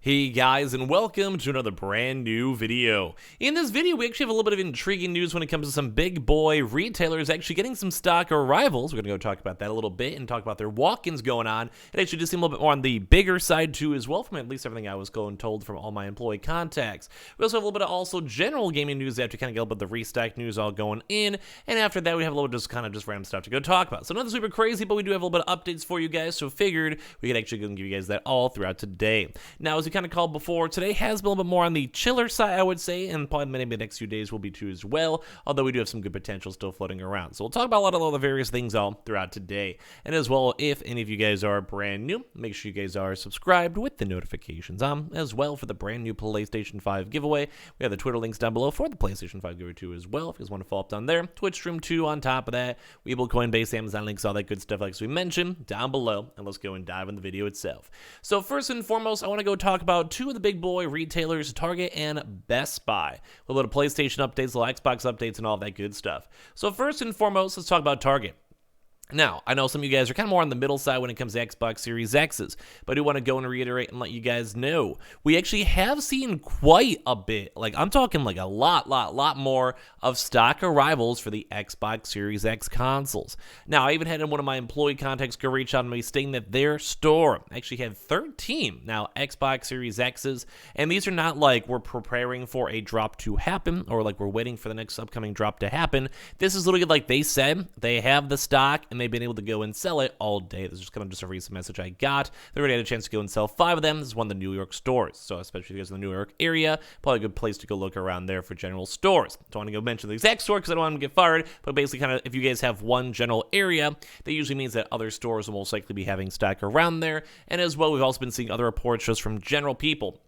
Hey guys, and welcome to another brand new video. In this video, we actually have a little bit of intriguing news when it comes to some big boy retailers actually getting some stock arrivals. We're going to go talk about that a little bit and talk about their walk-ins going on. It actually just seemed a little bit more on the bigger side too as well, from at least everything I was told from all my employee contacts. We also have a little bit of also general gaming news after kind of get a little bit of the restock news all going in. And after that, we have a little bit of just random stuff to go talk about. So nothing super crazy, but we do have a little bit of updates for you guys. So figured we could actually go and give you guys that all throughout today. Now, as we kind of called before, today has been a little bit more on the chiller side, I would say, and probably maybe the next few days will be too as well, although we do have some good potential still floating around. So we'll talk about a lot of the various things all throughout today. And as well, if any of you guys are brand new, make sure you guys are subscribed with the notifications on, as well for the brand new PlayStation 5 giveaway. We have the Twitter links down below for the PlayStation 5 giveaway too as well, if you guys want to follow up down there. Twitch stream too on top of that. Weeble, Coinbase, Amazon links, all that good stuff like we mentioned down below. And let's go and dive in the video itself. So first and foremost, I want to go talk about two of the big boy retailers, Target and Best Buy. A little bit of PlayStation updates, a little Xbox updates, and all that good stuff. So first and foremost, let's talk about Target. Now, I know some of you guys are kind of more on the middle side when it comes to Xbox Series X's, but I do want to go and reiterate and let you guys know, we actually have seen quite a bit, like I'm talking like a lot more of stock arrivals for the Xbox Series X consoles. Now, I even had one of my employee contacts go reach out to me stating that their store actually had 13 now Xbox Series X's, and these are not like we're preparing for a drop to happen or like we're waiting for the next upcoming drop to happen. This is literally like they said they have the stock and they've been able to go and sell it all day. This is kind of just a recent message I got. They already had a chance to go and sell 5 of them. This is one of the New York stores. So especially if you guys in the New York area, probably a good place to go look around there for general stores. Don't want to go mention the exact store because I don't want them to get fired, but basically kind of if you guys have one general area, that usually means that other stores will most likely be having stock around there. And as well, we've also been seeing other reports just from general people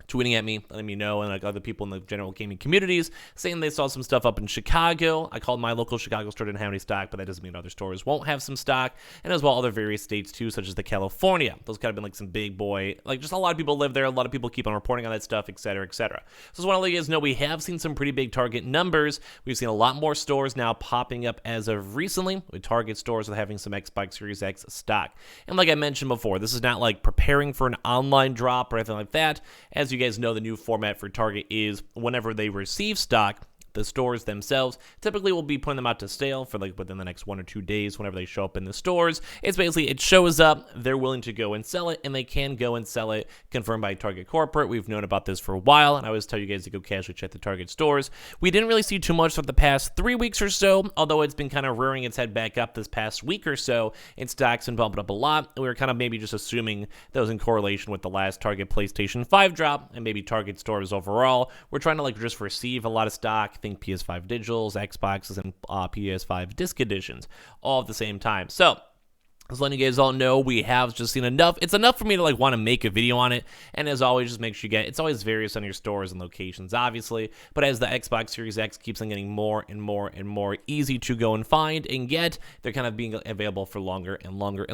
tweeting at me, letting me know, and like other people in the general gaming communities saying they saw some stuff up in Chicago. I called my local Chicago store, didn't have any stock, but that doesn't mean other stores won't have some stock. And as well, other various states too, such as the California. Those kind of been like some big boy, like just a lot of people live there. A lot of people keep on reporting on that stuff, etc., etc. So just want to let you guys know we have seen some pretty big Target numbers. We've seen a lot more stores now popping up as of recently, with Target stores with having some Xbox Series X stock. And like I mentioned before, this is not like preparing for an online drop or anything like that. As you guys know, the new format for Target is whenever they receive stock, the stores themselves typically will be putting them out to sale for like within the next 1 or 2 days whenever they show up in the stores. It's basically, it shows up, they're willing to go and sell it, and they can go and sell it, confirmed by Target Corporate. We've known about this for a while, and I always tell you guys to go casually check the Target stores. We didn't really see too much for the past 3 weeks or so, although it's been kind of rearing its head back up this past week or so, and stock's been bumping up a lot. We were kind of maybe just assuming that was in correlation with the last Target PlayStation 5 drop, and maybe Target stores overall. We're trying to like just receive a lot of stock, think PS5 Digitals, Xboxes, and PS5 Disc Editions all at the same time. So just letting you guys all know, we have just seen enough. It's enough for me to like want to make a video on it. And as always, just make sure you get, it's always various on your stores and locations, obviously. But as the Xbox Series X keeps on getting more and more easy to go and find and get, they're kind of being available for longer and longer,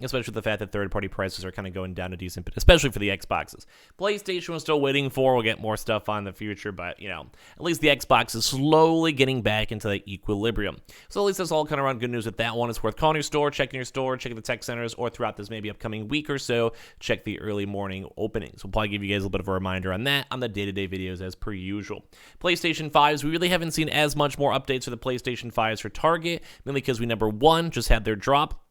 especially with the fact that third-party prices are kind of going down a decent bit, especially for the Xboxes. PlayStation we're still waiting for. We'll get more stuff on in the future, but you know, at least the Xbox is slowly getting back into the equilibrium. So at least that's all kind of around good news with that one. It's worth calling your store, checking your store, check the tech centers, or throughout this maybe upcoming week or so, check the early morning openings. We'll probably give you guys a little bit of a reminder on that on the day-to-day videos as per usual. PlayStation 5s, we really haven't seen as much more updates for the PlayStation 5s for Target, mainly because we, number one, just had their drop.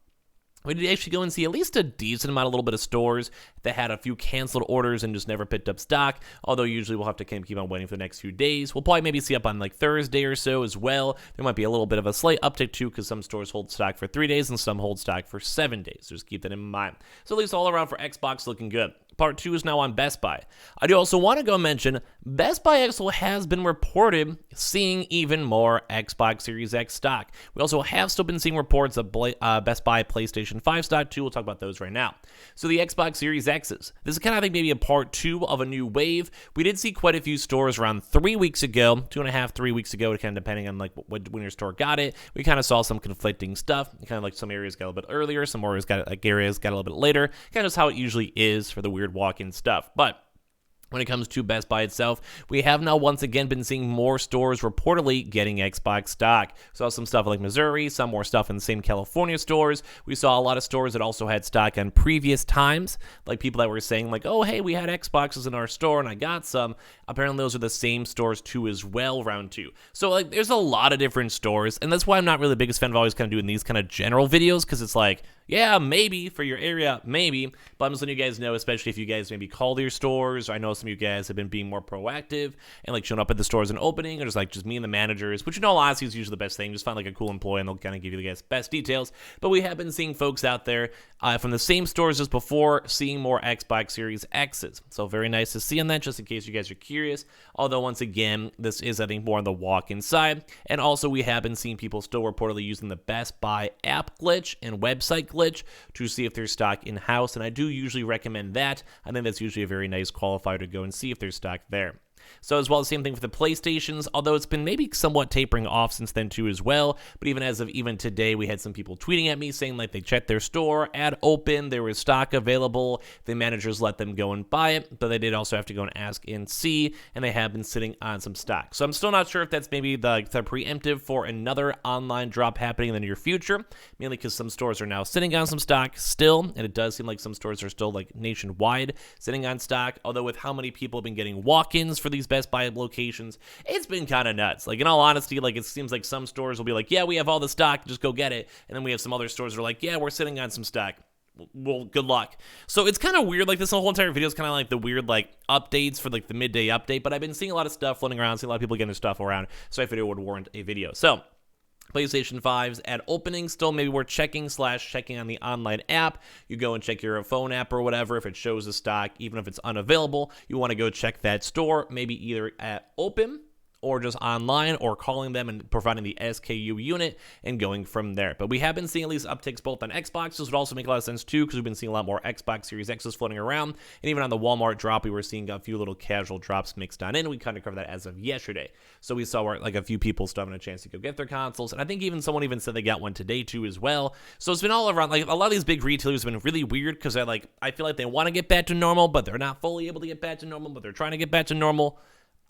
We did actually go and see at least a decent amount, a little bit of stores that had a few canceled orders and just never picked up stock, although usually we'll have to keep on waiting for the next few days. We'll probably maybe see up on like Thursday or so as well. There might be a little bit of a slight uptick too, because some stores hold stock for 3 days and some hold stock for 7 days. So just keep that in mind. So at least all around for Xbox looking good. Part 2 is now on Best Buy. I do also want to go mention Best Buy also has been reported seeing even more Xbox Series X stock. We also have still been seeing reports of Best Buy PlayStation 5 stock too. We'll talk about those right now. So the Xbox Series X's. This is kind of, I think, maybe a part 2 of a new wave. We did see quite a few stores around 3 weeks ago, 2.5, 3 weeks ago, kind of depending on like when your store got it. We kind of saw some conflicting stuff. Kind of like some areas got a little bit earlier, some areas got a little bit later. Kind of just how it usually is for the weird walk-in stuff. But When it comes to Best Buy itself, we have now once again been seeing more stores reportedly getting Xbox stock. We saw some stuff like Missouri, some more stuff in the same California stores. We saw a lot of stores that also had stock on previous times, like people that were saying like, oh, hey, we had Xboxes in our store and I got some. Apparently those are the same stores too as well, round two. So like there's a lot of different stores, and that's why I'm not really the biggest fan of always kind of doing these kind of general videos, because it's like, yeah, maybe for your area, maybe. But I'm just letting you guys know, especially if you guys maybe call your stores. I know some of you guys have been being more proactive and like showing up at the stores and opening, or just me and the managers, which in all honesty is usually the best thing. Just find like a cool employee and they'll kind of give you the guys best details. But we have been seeing folks out there from the same stores as before, seeing more Xbox Series X's. So very nice to see on that, just in case you guys are curious. Although once again, this is I think more on the walk-in side. And also we have been seeing people still reportedly using the Best Buy app glitch and website glitch to see if there's stock in-house, and I do usually recommend that. I think that's usually a very nice qualifier to go and see if there's stock there. So as well, the same thing for the PlayStations, although it's been maybe somewhat tapering off since then too as well. But even as of even today, we had some people tweeting at me saying like they checked their store, ad open, there was stock available, the managers let them go and buy it, but they did also have to go and ask and see, and they have been sitting on some stock. So I'm still not sure if that's maybe the preemptive for another online drop happening in the near future, mainly because some stores are now sitting on some stock still, and it does seem like some stores are still like nationwide sitting on stock, although with how many people have been getting walk-ins for these Best Buy locations, it's been kind of nuts. Like in all honesty, like it seems like some stores will be like, yeah, we have all the stock, just go get it. And then we have some other stores that are like, yeah, we're sitting on some stock. Well, good luck. So it's kind of weird. Like this whole entire video is kind of like the weird like updates for like the midday update. But I've been seeing a lot of stuff floating around, seeing a lot of people getting their stuff around. So I figured it would warrant a video. So PlayStation 5s at opening, still maybe we're checking on the online app. You go and check your phone app or whatever. If it shows the stock, even if it's unavailable, you want to go check that store, maybe either at open or just online, or calling them and providing the SKU unit and going from there. But we have been seeing at least upticks both on Xboxes, would also make a lot of sense too, because we've been seeing a lot more Xbox Series X's floating around, and even on the Walmart drop, we were seeing a few little casual drops mixed on in. We kind of covered that as of yesterday. So we saw where like a few people still having a chance to go get their consoles, and I think even someone even said they got one today too as well. So it's been all around, like a lot of these big retailers have been really weird, because I feel like they want to get back to normal, but they're not fully able to get back to normal, but they're trying to get back to normal.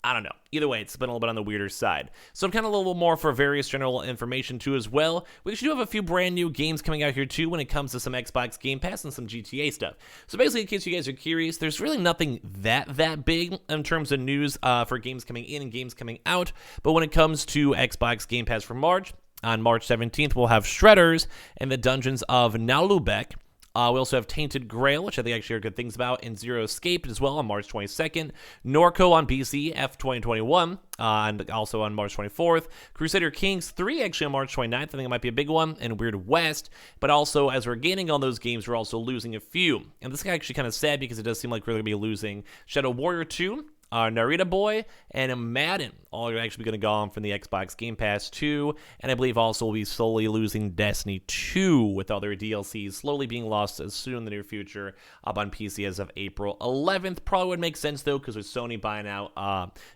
I don't know. Either way, it's been a little bit on the weirder side. So kind of a little more for various general information too as well. We actually do have a few brand new games coming out here too when it comes to some Xbox Game Pass and some GTA stuff. So basically, in case you guys are curious, there's really nothing that big in terms of news for games coming in and games coming out. But when it comes to Xbox Game Pass for March, on March 17th, we'll have Shredders and the Dungeons of Nalubek. We also have Tainted Grail, which I think actually are good things about, and Zero Escape as well on March 22nd. Norco on PC, F 2021, and also on March 24th. Crusader Kings 3 actually on March 29th. I think it might be a big one. And Weird West. But also, as we're gaining on those games, we're also losing a few. And this is actually kind of sad, because it does seem like we're going to be losing Shadow Warrior 2, Narita Boy, and Madden. All are actually going to go on from the Xbox Game Pass 2, and I believe also we'll be slowly losing Destiny 2 with other DLCs slowly being lost as soon in the near future up on PC as of April 11th. Probably would make sense though, because with Sony buying out,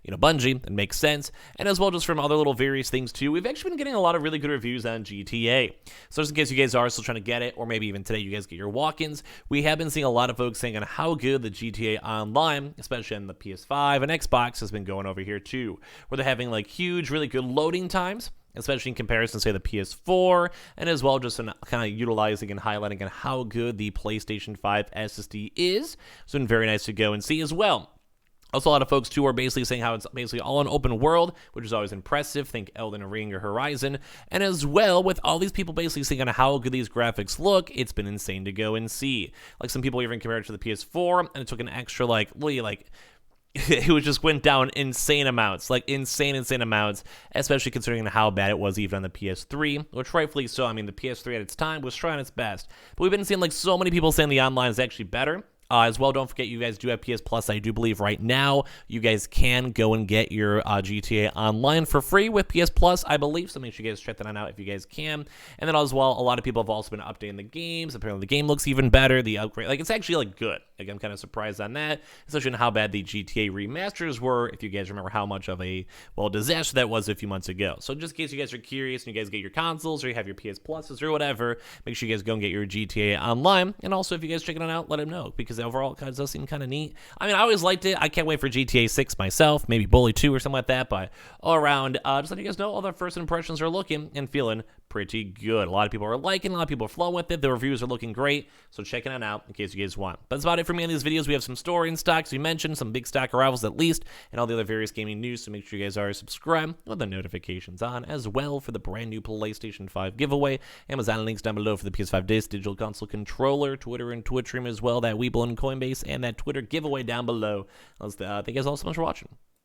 Bungie, it makes sense. And as well, just from other little various things too, we've actually been getting a lot of really good reviews on GTA. So just in case you guys are still trying to get it, or maybe even today you guys get your walk-ins, we have been seeing a lot of folks saying on how good the GTA Online, especially on the PS5 and Xbox, has been going over here too, where they're having like huge, really good loading times, especially in comparison to say the PS4, and as well just in kind of utilizing and highlighting on how good the PlayStation 5 SSD is. So it's been very nice to go and see as well. Also, a lot of folks, too, are basically saying how it's basically all an open world, which is always impressive. Think Elden Ring or Horizon. And as well, with all these people basically saying on how good these graphics look, it's been insane to go and see. Like, some people even compared it to the PS4, and it took an extra, it was just went down insane amounts, insane amounts, especially considering how bad it was even on the PS3, which rightfully so. I mean, the PS3 at its time was trying its best. But we've been seeing so many people saying the online is actually better. As well, don't forget, you guys do have PS Plus. I do believe right now you guys can go and get your GTA Online for free with PS Plus, I believe. So make sure you guys check that out if you guys can. And then as well, a lot of people have also been updating the games. Apparently, the game looks even better. The upgrade, it's actually good. Like, I'm kind of surprised on that, especially on how bad the GTA remasters were, if you guys remember how much of a, well, disaster that was a few months ago. So just in case you guys are curious and you guys get your consoles or you have your PS Pluses or whatever, make sure you guys go and get your GTA Online. And also, if you guys check it out, let them know, because overall, it kind of does seem kind of neat. I mean, I always liked it. I can't wait for GTA 6 myself, maybe Bully 2 or something like that, but all around, just letting you guys know all the first impressions are looking and feeling pretty good. A lot of people are liking, a lot of people are flowing with it. The reviews are looking great, so checking it out in case you guys want. But that's about it for me on these videos. We have some story in stock, as we mentioned, some big stock arrivals at least, and all the other various gaming news, so make sure you guys are subscribed with the notifications on as well for the brand new PlayStation 5 giveaway. Amazon links down below for the PS5 Digital Console controller, Twitter and Twitch stream as well, that Weeble and Coinbase, and that Twitter giveaway down below. Thank you guys all so much for watching.